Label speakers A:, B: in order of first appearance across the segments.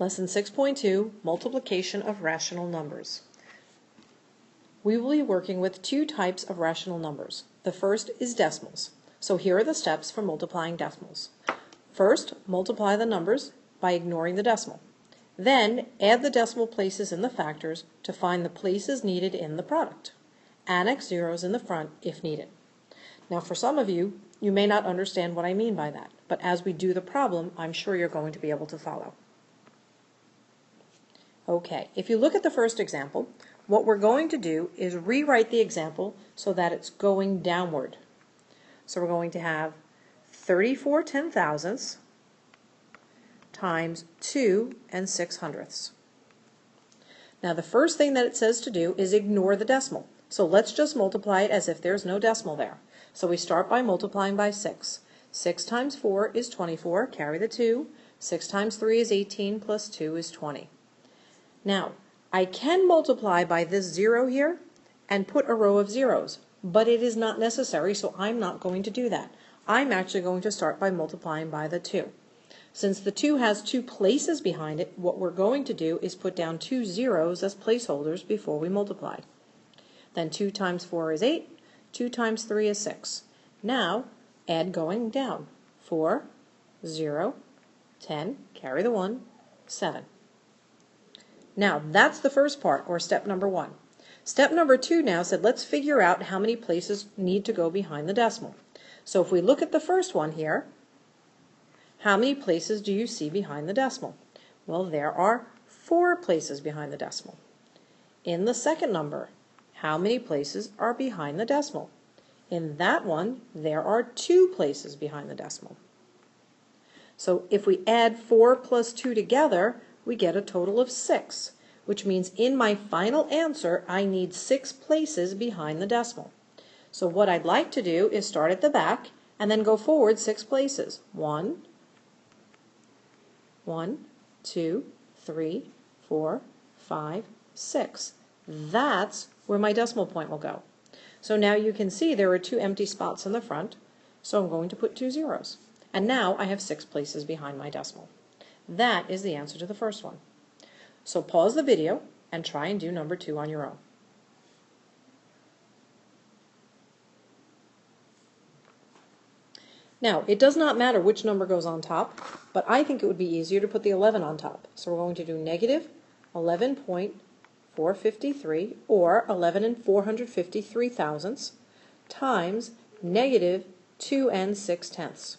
A: Lesson 6.2, Multiplication of Rational Numbers. We will be working with two types of rational numbers. The first is decimals. So here are the steps for multiplying decimals. First, multiply the numbers by ignoring the decimal. Then, add the decimal places in the factors to find the places needed in the product. Annex zeros in the front if needed. Now for some of you, you may not understand what I mean by that, but as we do the problem, I'm sure you're going to be able to follow. Okay, if you look at the first example, what we're going to do is rewrite the example so that it's going downward. So we're going to have 34 10,000ths times 2 6/100ths. Now the first thing that it says to do is ignore the decimal. So let's just multiply it as if there's no decimal there. So we start by multiplying by 6. 6 times 4 is 24, carry the 2. 6 times 3 is 18, plus 2 is 20. Now, I can multiply by this 0 here and put a row of zeros, but it is not necessary, so I'm not going to do that. I'm actually going to start by multiplying by the 2. Since the 2 has 2 places behind it, what we're going to do is put down 2 zeros as placeholders before we multiply. Then 2 times 4 is 8, 2 times 3 is 6. Now, add going down. 4, 0, 10, carry the 1, 7. Now, that's the first part, or step number 1. Step number 2 now said let's figure out how many places need to go behind the decimal. So if we look at the first one here, how many places do you see behind the decimal? Well, there are 4 places behind the decimal. In the second number, how many places are behind the decimal? In that one, there are 2 places behind the decimal. So if we add 4 plus 2 together, we get a total of 6, which means in my final answer, I need 6 places behind the decimal. So what I'd like to do is start at the back and then go forward 6 places. 1, 2, 3, 4, 5, 6. That's where my decimal point will go. So now you can see there are 2 empty spots in the front, so I'm going to put 2 zeros. And now I have 6 places behind my decimal. That is the answer to the first one. So pause the video and try and do number 2 on your own. Now, it does not matter which number goes on top, but I think it would be easier to put the 11 on top. So we're going to do negative 11.453, or 11 453 thousandths, times negative 2 6/10.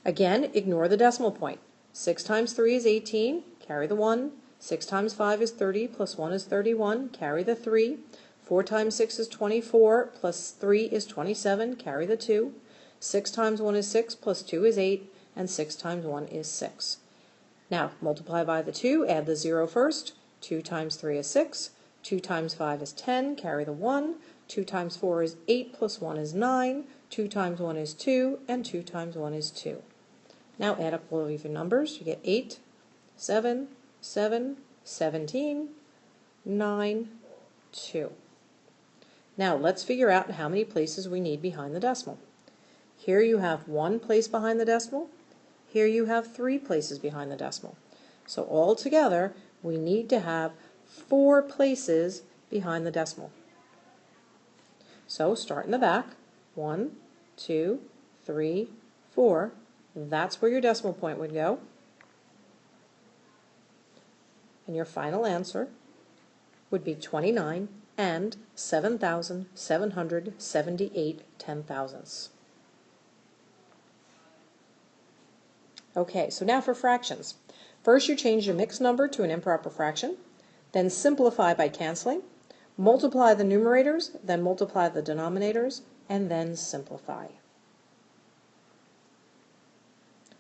A: Again, ignore the decimal point. 6 times 3 is 18, carry the 1. 6 times 5 is 30, plus 1 is 31, carry the 3. 4 times 6 is 24, plus 3 is 27, carry the 2. 6 times 1 is 6, plus 2 is 8, and 6 times 1 is 6. Now, multiply by the 2, add the 0 first. 2 times 3 is 6, 2 times 5 is 10, carry the 1. 2 times 4 is 8, plus 1 is 9, 2 times 1 is 2, and 2 times 1 is 2. Now add up all of your numbers. You get 8, 7, 7, 17, 9, 2. Now let's figure out how many places we need behind the decimal. Here you have 1 place behind the decimal. Here you have 3 places behind the decimal. So altogether, we need to have 4 places behind the decimal. So start in the back. 1, 2, 3, 4. That's where your decimal point would go. And your final answer would be 29 and 7,778 10,000ths. Okay, so now for fractions. First you change your mixed number to an improper fraction, then simplify by canceling, multiply the numerators, then multiply the denominators, and then simplify.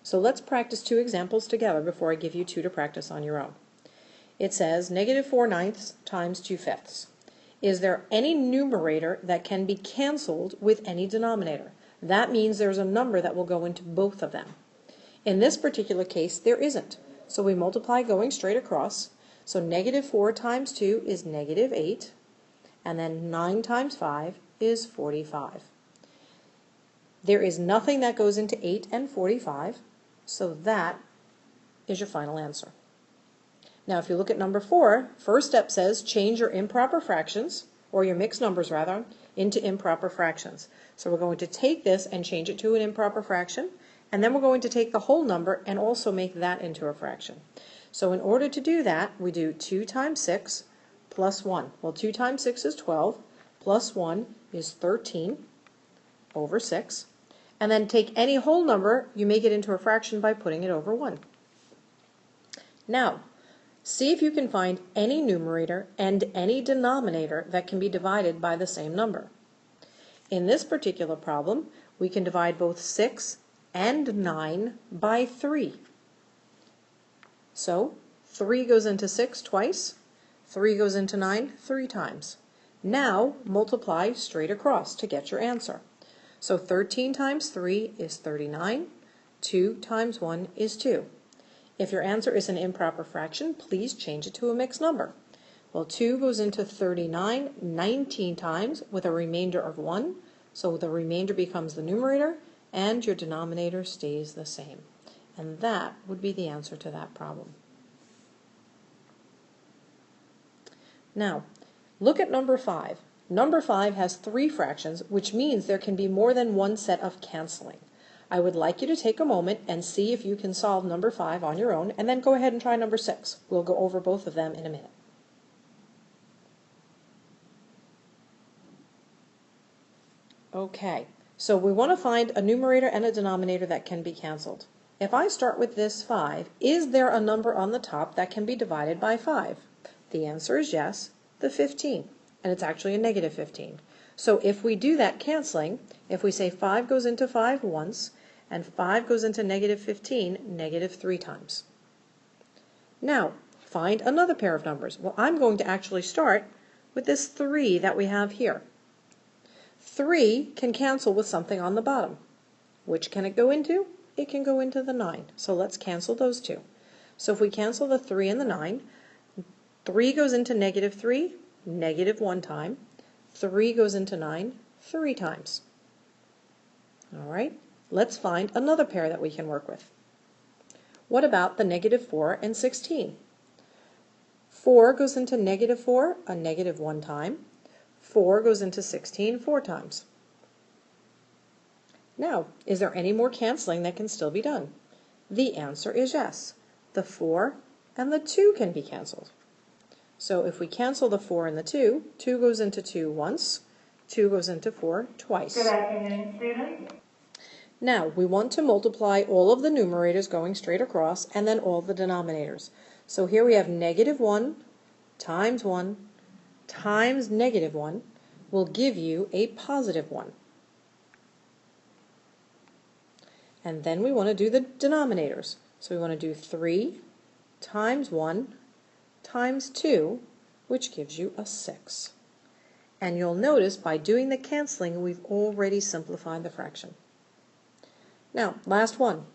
A: So let's practice 2 examples together before I give you 2 to practice on your own. It says negative 4/9 times 2/5. Is there any numerator that can be canceled with any denominator? That means there's a number that will go into both of them. In this particular case, there isn't. So we multiply going straight across. So negative 4 times 2 is negative 8. And then 9 times 5 is 45. There is nothing that goes into 8 and 45. So that is your final answer. Now if you look at number 4, first step says change your improper fractions, or your mixed numbers rather, into improper fractions. So we're going to take this and change it to an improper fraction, and then we're going to take the whole number and also make that into a fraction. So in order to do that, we do 2 times 6 plus 1. Well, 2 times 6 is 12, plus 1 is 13 over 6. And then take any whole number, you make it into a fraction by putting it over 1. Now, see if you can find any numerator and any denominator that can be divided by the same number. In this particular problem, we can divide both 6 and 9 by 3. So 3 goes into 6 twice, 3 goes into 9 3 times. Now multiply straight across to get your answer. So 13 times 3 is 39, 2 times 1 is 2. If your answer is an improper fraction, please change it to a mixed number. Well, 2 goes into 39 19 times with a remainder of 1, so the remainder becomes the numerator, and your denominator stays the same. And that would be the answer to that problem. Now, look at number 5. Number 5 has 3 fractions, which means there can be more than one set of canceling. I would like you to take a moment and see if you can solve number 5 on your own, and then go ahead and try number 6. We'll go over both of them in a minute. Okay, so we want to find a numerator and a denominator that can be canceled. If I start with this 5, is there a number on the top that can be divided by 5? The answer is yes, the 15, and it's actually a negative 15. So if we do that canceling, if we say 5 goes into 5 once, and 5 goes into negative 15, negative 3 times. Now, find another pair of numbers. Well, I'm going to actually start with this 3 that we have here. 3 can cancel with something on the bottom. Which can it go into? It can go into the 9. So let's cancel those two. So if we cancel the 3 and the 9, 3 goes into negative 3, negative 1 time. 3 goes into 9, 3 times. All right, let's find another pair that we can work with. What about the negative 4 and 16? 4 goes into negative 4, a negative 1 time. 4 goes into 16 4 times. Now, is there any more canceling that can still be done? The answer is yes. The 4 and the 2 can be canceled. So if we cancel the 4 and the 2, 2 goes into 2 once, 2 goes into 4 twice.
B: Good afternoon, students.
A: Now, we want to multiply all of the numerators going straight across and then all the denominators. So here we have negative 1 times negative 1 will give you a positive 1. And then we want to do the denominators. So we want to do 3 times 1 times 2, which gives you a 6. And you'll notice by doing the canceling, we've already simplified the fraction. Now, last one.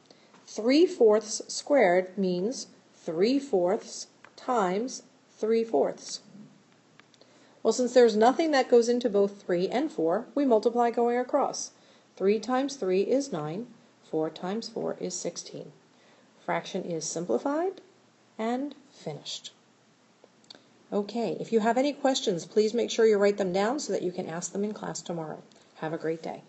A: 3/4 squared means 3/4 times 3/4. Well, since there's nothing that goes into both 3 and 4, we multiply going across. 3 times 3 is 9. 4 times 4 is 16. Fraction is simplified and finished. Okay, if you have any questions, please make sure you write them down so that you can ask them in class tomorrow. Have a great day.